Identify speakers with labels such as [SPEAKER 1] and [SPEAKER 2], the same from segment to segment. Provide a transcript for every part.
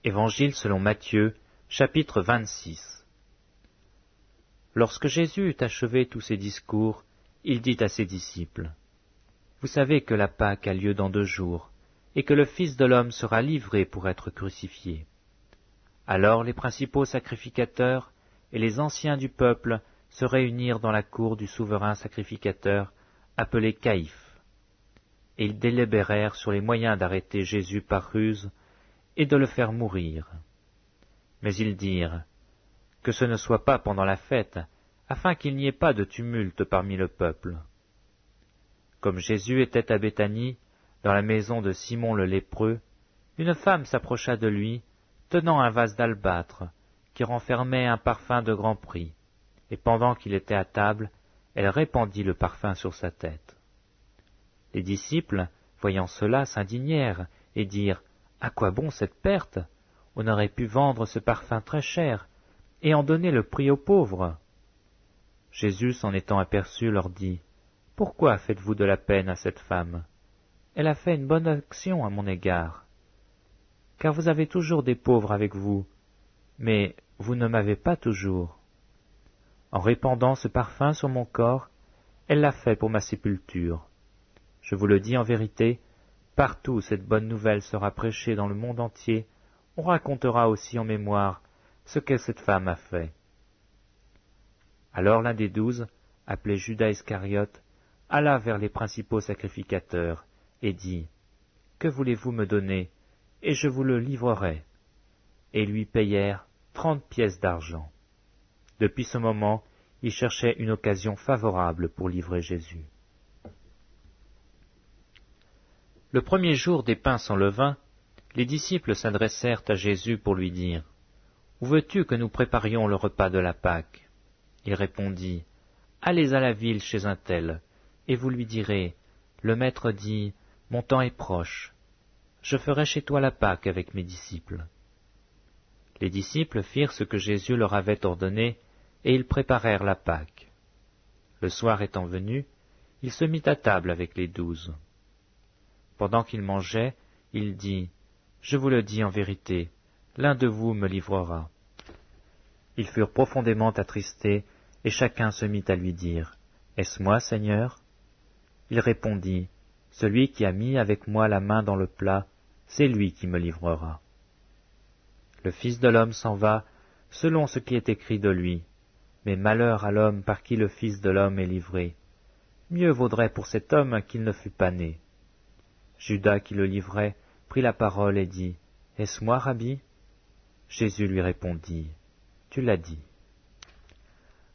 [SPEAKER 1] Évangile selon Matthieu, chapitre 26. Lorsque Jésus eut achevé tous ses discours, il dit à ses disciples, « Vous savez que la Pâque a lieu dans 2 jours, et que le Fils de l'homme sera livré pour être crucifié. » Alors les principaux sacrificateurs et les anciens du peuple se réunirent dans la cour du souverain sacrificateur, appelé Caïphe. Et ils délibérèrent sur les moyens d'arrêter Jésus par ruse et de le faire mourir. Mais ils dirent, « Que ce ne soit pas pendant la fête, afin qu'il n'y ait pas de tumulte parmi le peuple. » Comme Jésus était à Béthanie, dans la maison de Simon le lépreux, une femme s'approcha de lui, tenant un vase d'albâtre, qui renfermait un parfum de grand prix, et pendant qu'il était à table, elle répandit le parfum sur sa tête. Les disciples, voyant cela, s'indignèrent et dirent, « À quoi bon cette perte? On aurait pu vendre ce parfum très cher, et en donner le prix aux pauvres. » Jésus, s'en étant aperçu, leur dit, « Pourquoi faites-vous de la peine à cette femme? Elle a fait une bonne action à mon égard. Car vous avez toujours des pauvres avec vous, mais vous ne m'avez pas toujours. En répandant ce parfum sur mon corps, elle l'a fait pour ma sépulture. Je vous le dis en vérité, partout où cette bonne nouvelle sera prêchée dans le monde entier, on racontera aussi en mémoire ce que cette femme a fait. » Alors l'un des 12, appelé Judas Iscariote, alla vers les principaux sacrificateurs et dit, « Que voulez-vous me donner, et je vous le livrerai. » Et ils lui payèrent 30 pièces d'argent. Depuis ce moment, il cherchait une occasion favorable pour livrer Jésus. Le premier jour des pains sans levain, les disciples s'adressèrent à Jésus pour lui dire, « Où veux-tu que nous préparions le repas de la Pâque ?» Il répondit, « Allez à la ville chez un tel, et vous lui direz, « Le Maître dit, mon temps est proche. Je ferai chez toi la Pâque avec mes disciples. » Les disciples firent ce que Jésus leur avait ordonné, et ils préparèrent la Pâque. Le soir étant venu, il se mit à table avec les 12. Pendant qu'il mangeait, il dit, « Je vous le dis en vérité, l'un de vous me livrera. » Ils furent profondément attristés, et chacun se mit à lui dire, « Est-ce moi, Seigneur ?» Il répondit, « Celui qui a mis avec moi la main dans le plat, c'est lui qui me livrera. » Le Fils de l'homme s'en va, selon ce qui est écrit de lui, mais malheur à l'homme par qui le Fils de l'homme est livré. Mieux vaudrait pour cet homme qu'il ne fût pas né. Judas qui le livrait prit la parole et dit, « Est-ce moi, Rabbi ?» Jésus lui répondit, « Tu l'as dit. »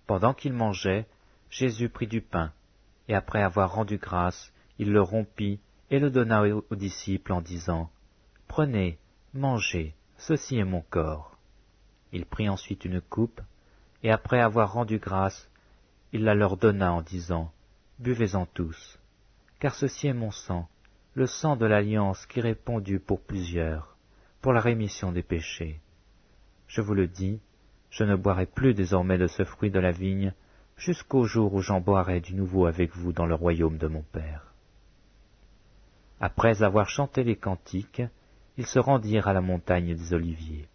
[SPEAKER 1] Pendant qu'il mangeait, Jésus prit du pain, et après avoir rendu grâce, il le rompit et le donna aux disciples en disant, « Prenez, mangez, ceci est mon corps. » Il prit ensuite une coupe, et après avoir rendu grâce, il la leur donna en disant, « Buvez-en tous, car ceci est mon sang, le sang de l'alliance qui est répandu pour plusieurs, pour la rémission des péchés. Je vous le dis, je ne boirai plus désormais de ce fruit de la vigne, jusqu'au jour où j'en boirai du nouveau avec vous dans le royaume de mon Père. » Après avoir chanté les cantiques, ils se rendirent à la montagne des Oliviers.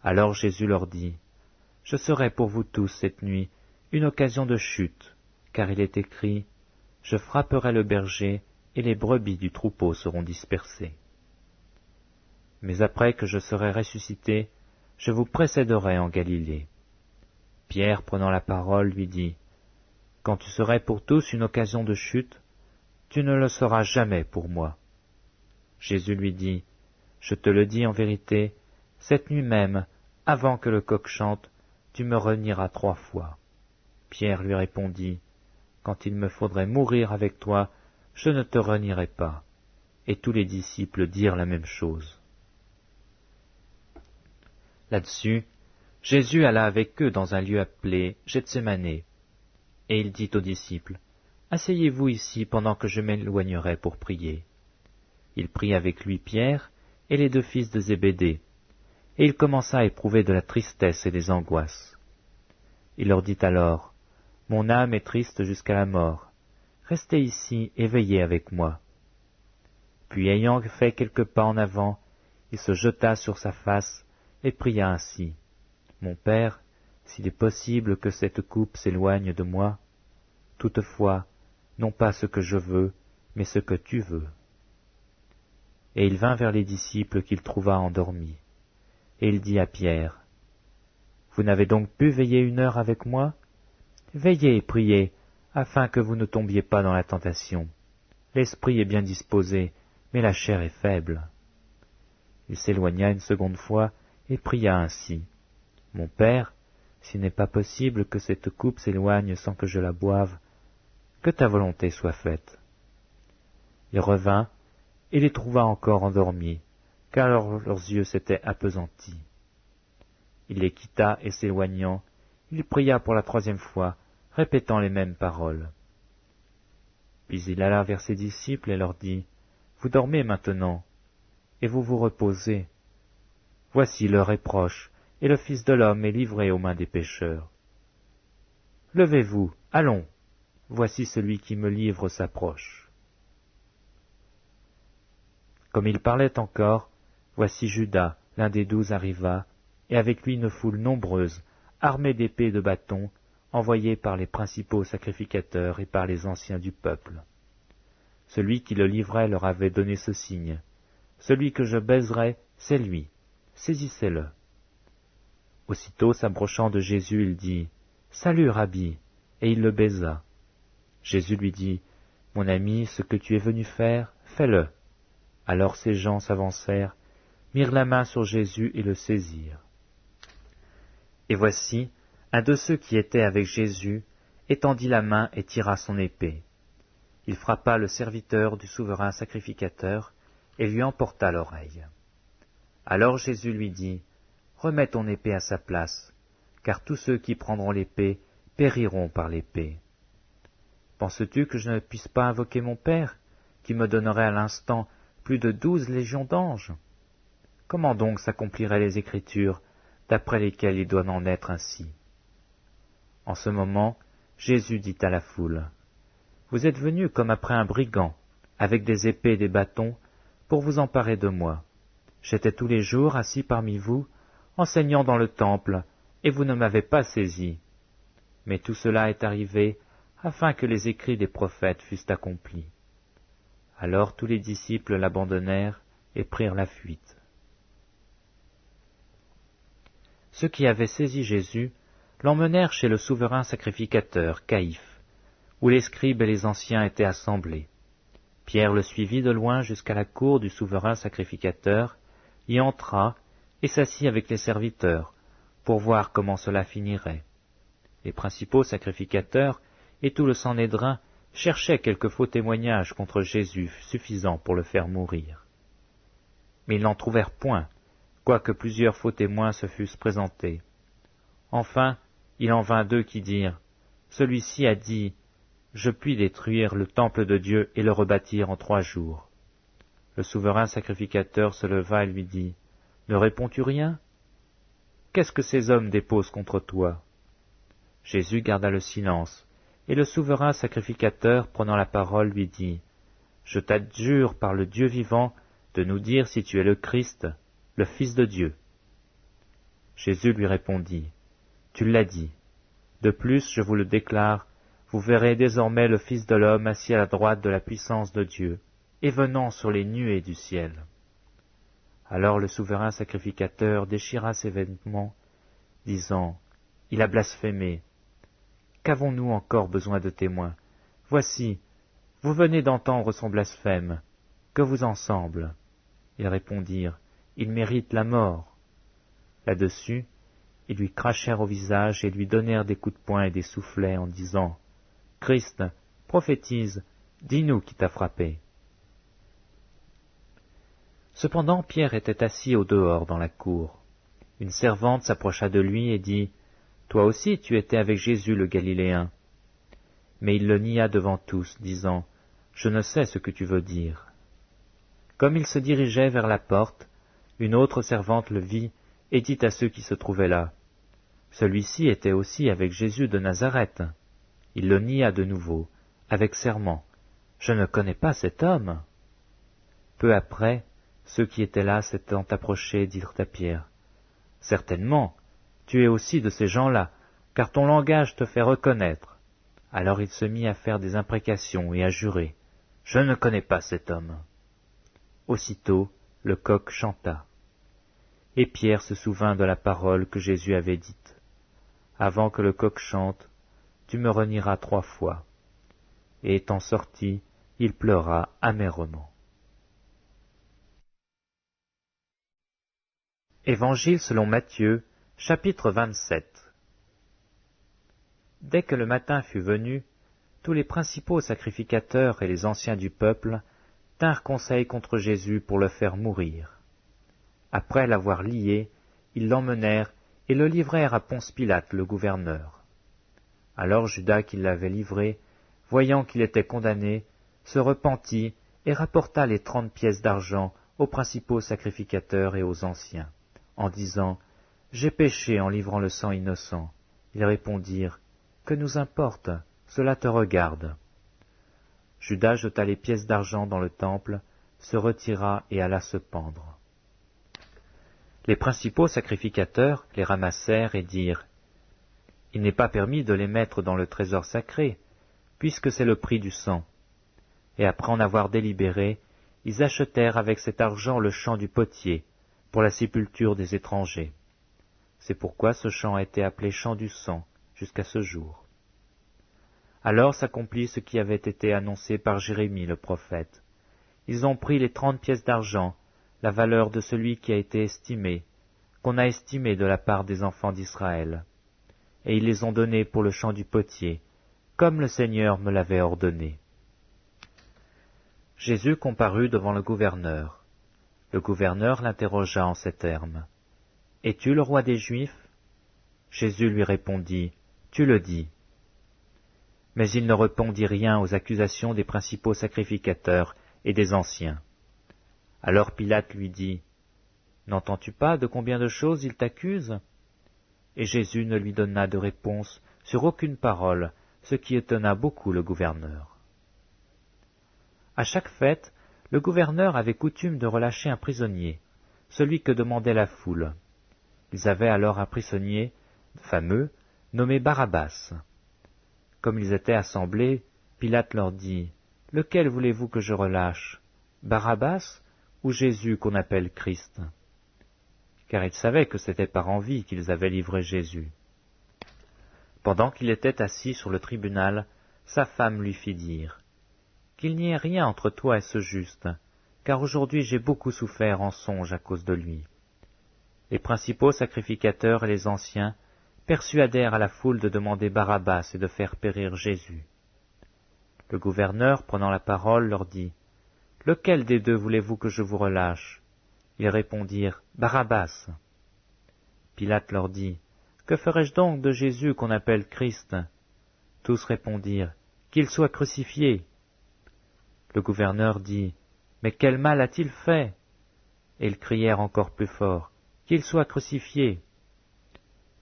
[SPEAKER 1] Alors Jésus leur dit, « Je serai pour vous tous cette nuit une occasion de chute, car il est écrit, « Je frapperai le berger, et les brebis du troupeau seront dispersées. » Mais après que je serai ressuscité, je vous précéderai en Galilée. Pierre, prenant la parole, lui dit, « Quand tu serais pour tous une occasion de chute, tu ne le seras jamais pour moi. » Jésus lui dit, « Je te le dis en vérité, cette nuit même, avant que le coq chante, tu me renieras 3 fois. » Pierre lui répondit, « Quand il me faudrait mourir avec toi, je ne te renierai pas. » Et tous les disciples dirent la même chose. Là-dessus, Jésus alla avec eux dans un lieu appelé Gethsémane, et il dit aux disciples, « Asseyez-vous ici pendant que je m'éloignerai pour prier. » Il prit avec lui Pierre et les 2 fils de Zébédée, et il commença à éprouver de la tristesse et des angoisses. Il leur dit alors, « Mon âme est triste jusqu'à la mort. Restez ici et veillez avec moi. » Puis ayant fait quelques pas en avant, il se jeta sur sa face et pria ainsi. Mon Père, s'il est possible que cette coupe s'éloigne de moi, toutefois, non pas ce que je veux, mais ce que tu veux. Et il vint vers les disciples qu'il trouva endormis. Et il dit à Pierre, vous n'avez donc pu veiller 1 heure avec moi? Veillez et priez, afin que vous ne tombiez pas dans la tentation. L'esprit est bien disposé, mais la chair est faible. Il s'éloigna une seconde fois et pria ainsi. Mon Père, s'il n'est pas possible que cette coupe s'éloigne sans que je la boive, que ta volonté soit faite. Il revint et les trouva encore endormis, car leurs yeux s'étaient appesantis. Il les quitta et s'éloignant, il pria pour la 3e fois, répétant les mêmes paroles. Puis il alla vers ses disciples et leur dit, vous dormez maintenant, et vous vous reposez. Voici l'heure est proche, et le Fils de l'homme est livré aux mains des pécheurs. Levez-vous, allons, voici celui qui me livre s'approche. Comme il parlait encore, voici Judas, l'un des 12, arriva, et avec lui une foule nombreuse, armée d'épées et de bâtons, envoyés par les principaux sacrificateurs et par les anciens du peuple. Celui qui le livrait leur avait donné ce signe. Celui que je baiserai, c'est lui. Saisissez-le. Aussitôt s'approchant de Jésus, il dit, Salut, Rabbi, et il le baisa. Jésus lui dit, Mon ami, ce que tu es venu faire, fais-le. Alors ces gens s'avancèrent, mirent la main sur Jésus et le saisirent. Et voici, un de ceux qui étaient avec Jésus étendit la main et tira son épée. Il frappa le serviteur du souverain sacrificateur et lui emporta l'oreille. Alors Jésus lui dit, Remets ton épée à sa place, car tous ceux qui prendront l'épée périront par l'épée. Penses-tu que je ne puisse pas invoquer mon Père, qui me donnerait à l'instant plus de 12 légions d'anges? Comment donc s'accompliraient les Écritures, d'après lesquelles il doit en être ainsi? En ce moment, Jésus dit à la foule, Vous êtes venus comme après un brigand, avec des épées et des bâtons, pour vous emparer de moi. J'étais tous les jours assis parmi vous, enseignant dans le temple, et vous ne m'avez pas saisi. Mais tout cela est arrivé afin que les écrits des prophètes fussent accomplis. Alors tous les disciples l'abandonnèrent et prirent la fuite. Ceux qui avaient saisi Jésus l'emmenèrent chez le souverain sacrificateur, Caïphe, où les scribes et les anciens étaient assemblés. Pierre le suivit de loin jusqu'à la cour du souverain sacrificateur, y entra et s'assit avec les serviteurs, pour voir comment cela finirait. Les principaux sacrificateurs et tout le Sanhédrin cherchaient quelque faux témoignage contre Jésus suffisant pour le faire mourir. Mais ils n'en trouvèrent point, quoique plusieurs faux témoins se fussent présentés. Enfin, il en vint 2 qui dirent, « Celui-ci a dit, je puis détruire le temple de Dieu et le rebâtir en 3 jours. » Le souverain sacrificateur se leva et lui dit, « Ne réponds-tu rien? Qu'est-ce que ces hommes déposent contre toi? » Jésus garda le silence, et le souverain sacrificateur, prenant la parole, lui dit, « Je t'adjure par le Dieu vivant de nous dire si tu es le Christ, le Fils de Dieu. » Jésus lui répondit, « Tu l'as dit. De plus, je vous le déclare, vous verrez désormais le Fils de l'homme assis à la droite de la puissance de Dieu, et venant sur les nuées du ciel. » Alors le souverain sacrificateur déchira ses vêtements, disant, « Il a blasphémé. Qu'avons-nous encore besoin de témoins? Voici, vous venez d'entendre son blasphème. Que vous en semble? » Ils répondirent, « Il mérite la mort. » Là-dessus, ils lui crachèrent au visage et lui donnèrent des coups de poing et des soufflets en disant, « Christ, prophétise, dis-nous qui t'a frappé. » Cependant Pierre était assis au dehors dans la cour. Une servante s'approcha de lui et dit, « Toi aussi tu étais avec Jésus le Galiléen. » Mais il le nia devant tous, disant, « Je ne sais ce que tu veux dire. » Comme il se dirigeait vers la porte, une autre servante le vit et dit à ceux qui se trouvaient là, « Celui-ci était aussi avec Jésus de Nazareth. » Il le nia de nouveau, avec serment, « Je ne connais pas cet homme. » Peu après, Ceux qui étaient là s'étant approchés dirent à Pierre, « Certainement, tu es aussi de ces gens-là, car ton langage te fait reconnaître. » Alors il se mit à faire des imprécations et à jurer, « Je ne connais pas cet homme. » Aussitôt, le coq chanta. Et Pierre se souvint de la parole que Jésus avait dite, « Avant que le coq chante, tu me renieras 3 fois. » Et étant sorti, il pleura amèrement. Évangile selon Matthieu, chapitre 27. Dès que le matin fut venu, tous les principaux sacrificateurs et les anciens du peuple tinrent conseil contre Jésus pour le faire mourir. Après l'avoir lié, ils l'emmenèrent et le livrèrent à Ponce Pilate, le gouverneur. Alors Judas qui l'avait livré, voyant qu'il était condamné, se repentit et rapporta les 30 pièces d'argent aux principaux sacrificateurs et aux anciens, en disant « J'ai péché en livrant le sang innocent. » Ils répondirent « Que nous importe, cela te regarde. » Judas jeta les pièces d'argent dans le temple, se retira et alla se pendre. Les principaux sacrificateurs les ramassèrent et dirent « Il n'est pas permis de les mettre dans le trésor sacré, puisque c'est le prix du sang. » Et après en avoir délibéré, ils achetèrent avec cet argent le champ du potier, pour la sépulture des étrangers. C'est pourquoi ce champ a été appelé champ du sang, jusqu'à ce jour. Alors s'accomplit ce qui avait été annoncé par Jérémie le prophète. Ils ont pris les 30 pièces d'argent, la valeur de celui qui a été estimé, qu'on a estimé de la part des enfants d'Israël. Et ils les ont donnés pour le champ du potier, comme le Seigneur me l'avait ordonné. Jésus comparut devant le gouverneur. Le gouverneur l'interrogea en ces termes. « Es-tu le roi des Juifs ?» Jésus lui répondit, « Tu le dis. » Mais il ne répondit rien aux accusations des principaux sacrificateurs et des anciens. Alors Pilate lui dit, « N'entends-tu pas de combien de choses il t'accuse ?» Et Jésus ne lui donna de réponse sur aucune parole, ce qui étonna beaucoup le gouverneur. À chaque fête, le gouverneur avait coutume de relâcher un prisonnier, celui que demandait la foule. Ils avaient alors un prisonnier fameux, nommé Barabbas. Comme ils étaient assemblés, Pilate leur dit, « Lequel voulez-vous que je relâche, Barabbas ou Jésus qu'on appelle Christ ?» Car ils savaient que c'était par envie qu'ils avaient livré Jésus. Pendant qu'il était assis sur le tribunal, sa femme lui fit dire, « Qu'il n'y ait rien entre toi et ce juste, car aujourd'hui j'ai beaucoup souffert en songe à cause de lui. » Les principaux sacrificateurs et les anciens persuadèrent à la foule de demander Barabbas et de faire périr Jésus. Le gouverneur, prenant la parole, leur dit, « Lequel des deux voulez-vous que je vous relâche ?» Ils répondirent, « Barabbas. » Pilate leur dit, « Que ferai-je donc de Jésus qu'on appelle Christ ?» Tous répondirent, « Qu'il soit crucifié. » Le gouverneur dit, « Mais quel mal a-t-il fait ?» Et ils crièrent encore plus fort, « Qu'il soit crucifié. »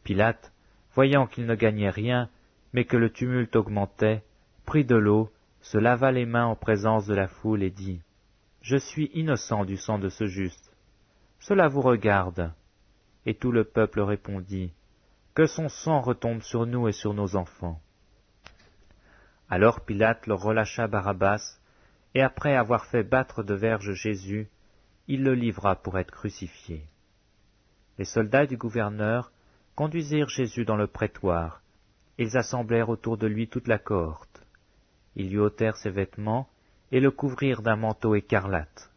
[SPEAKER 1] Pilate, voyant qu'il ne gagnait rien, mais que le tumulte augmentait, prit de l'eau, se lava les mains en présence de la foule et dit, « Je suis innocent du sang de ce juste. Cela vous regarde. » Et tout le peuple répondit, « Que son sang retombe sur nous et sur nos enfants. » Alors Pilate leur relâcha Barabbas, et après avoir fait battre de verges Jésus, il le livra pour être crucifié. Les soldats du gouverneur conduisirent Jésus dans le prétoire. Ils assemblèrent autour de lui toute la cohorte. Ils lui ôtèrent ses vêtements et le couvrirent d'un manteau écarlate.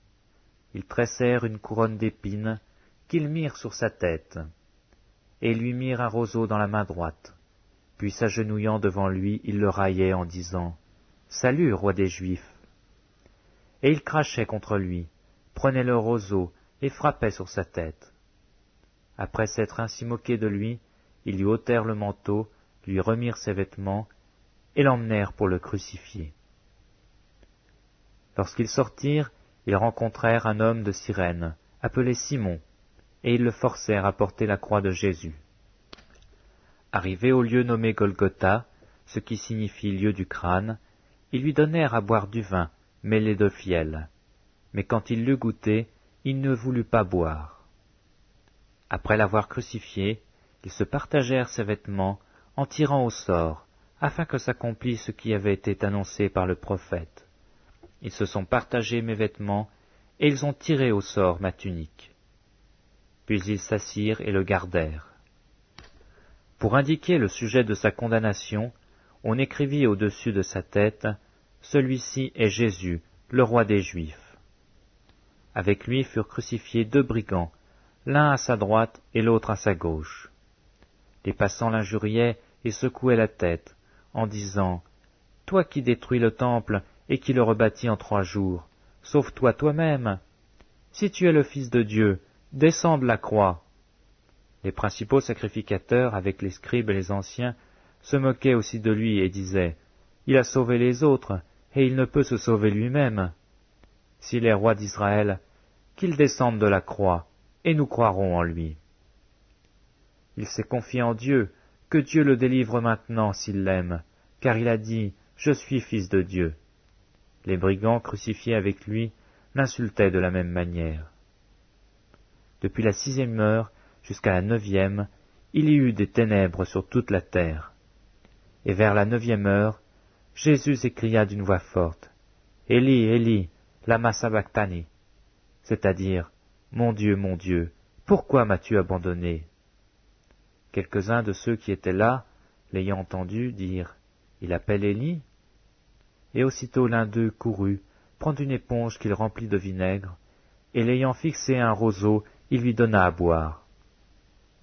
[SPEAKER 1] Ils tressèrent une couronne d'épines qu'ils mirent sur sa tête, et lui mirent un roseau dans la main droite. Puis s'agenouillant devant lui, ils le raillaient en disant « Salut, roi des Juifs !» Et ils crachaient contre lui, prenaient le roseau et frappaient sur sa tête. Après s'être ainsi moqués de lui, ils lui ôtèrent le manteau, lui remirent ses vêtements, et l'emmenèrent pour le crucifier. Lorsqu'ils sortirent, ils rencontrèrent un homme de Cyrène, appelé Simon, et ils le forcèrent à porter la croix de Jésus. Arrivés au lieu nommé Golgotha, ce qui signifie lieu du crâne, ils lui donnèrent à boire du vin, mêlé de fiel. Mais quand il l'eut goûté, il ne voulut pas boire. Après l'avoir crucifié, ils se partagèrent ses vêtements en tirant au sort, afin que s'accomplisse ce qui avait été annoncé par le prophète. Ils se sont partagés mes vêtements, et ils ont tiré au sort ma tunique. Puis ils s'assirent et le gardèrent. Pour indiquer le sujet de sa condamnation, on écrivit au-dessus de sa tête, « Celui-ci est Jésus, le roi des Juifs. » Avec lui furent crucifiés 2 brigands, l'un à sa droite et l'autre à sa gauche. Les passants l'injuriaient et secouaient la tête, en disant, « Toi qui détruis le temple et qui le rebâtis en 3 jours, sauve-toi toi-même. Si tu es le Fils de Dieu, descends de la croix. » Les principaux sacrificateurs, avec les scribes et les anciens, se moquaient aussi de lui et disaient, « Il a sauvé les autres, et il ne peut se sauver lui-même. S'il est roi d'Israël, qu'il descende de la croix, et nous croirons en lui. » Il s'est confié en Dieu, que Dieu le délivre maintenant s'il l'aime, car il a dit, « Je suis Fils de Dieu. » Les brigands crucifiés avec lui l'insultaient de la même manière. Depuis la 6e heure jusqu'à la 9e, il y eut des ténèbres sur toute la terre. Et vers la 9e heure, Jésus s'écria d'une voix forte, « Élie, Élie, lama sabachthani » c'est-à-dire, « Mon Dieu, pourquoi m'as-tu abandonné » Quelques-uns de ceux qui étaient là, l'ayant entendu, dirent, « Il appelle Élie » Et aussitôt l'un d'eux courut, prendre une éponge qu'il remplit de vinaigre, et l'ayant fixée à un roseau, il lui donna à boire.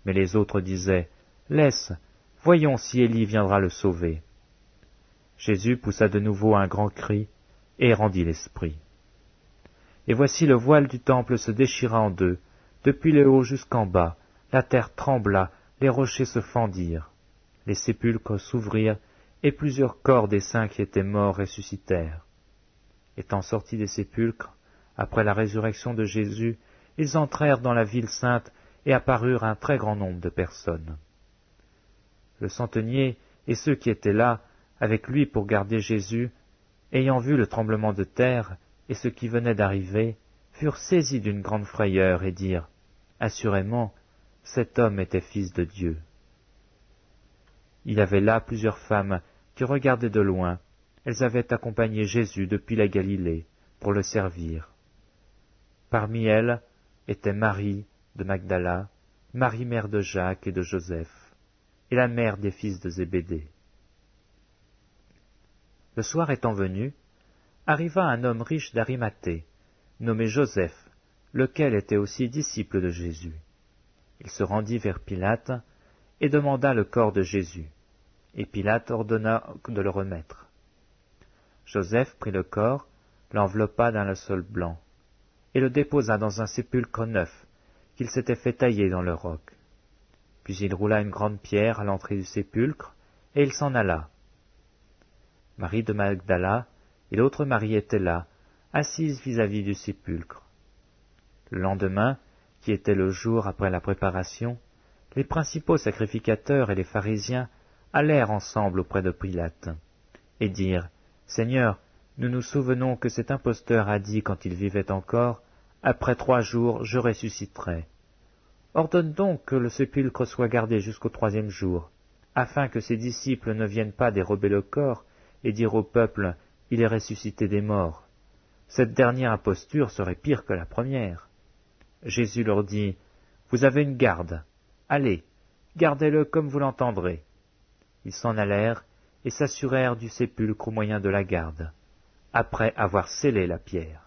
[SPEAKER 1] Mais les autres disaient, « Laisse, voyons si Élie viendra le sauver. » Jésus poussa de nouveau un grand cri, et rendit l'esprit. Et voici le voile du temple se déchira en 2, depuis le haut jusqu'en bas, la terre trembla, les rochers se fendirent, les sépulcres s'ouvrirent, et plusieurs corps des saints qui étaient morts ressuscitèrent. Étant sortis des sépulcres, après la résurrection de Jésus, ils entrèrent dans la ville sainte et apparurent un très grand nombre de personnes. Le centenier et ceux qui étaient là, avec lui pour garder Jésus, ayant vu le tremblement de terre et ce qui venait d'arriver, furent saisis d'une grande frayeur et dirent, « Assurément, cet homme était Fils de Dieu. » Il y avait là plusieurs femmes qui regardaient de loin. Elles avaient accompagné Jésus depuis la Galilée pour le servir. Parmi elles étaient Marie de Magdala, Marie mère de Jacques et de Joseph, et la mère des fils de Zébédée. Le soir étant venu, arriva un homme riche d'Arimathée, nommé Joseph, lequel était aussi disciple de Jésus. Il se rendit vers Pilate et demanda le corps de Jésus, et Pilate ordonna de le remettre. Joseph prit le corps, l'enveloppa d'un linceul blanc, et le déposa dans un sépulcre neuf qu'il s'était fait tailler dans le roc. Puis il roula une grande pierre à l'entrée du sépulcre, et il s'en alla. Marie de Magdala et l'autre Marie étaient là, assises vis-à-vis du sépulcre. Le lendemain, qui était le jour après la préparation, les principaux sacrificateurs et les pharisiens allèrent ensemble auprès de Pilate, et dirent, « Seigneur, nous nous souvenons que cet imposteur a dit quand il vivait encore, « Après 3 jours, je ressusciterai. » Ordonne donc que le sépulcre soit gardé jusqu'au 3e jour, afin que ses disciples ne viennent pas dérober le corps et dire au peuple, « Il est ressuscité des morts. » Cette dernière imposture serait pire que la première. Jésus leur dit, « Vous avez une garde. Allez, gardez-le comme vous l'entendrez. » Ils s'en allèrent et s'assurèrent du sépulcre au moyen de la garde, après avoir scellé la pierre.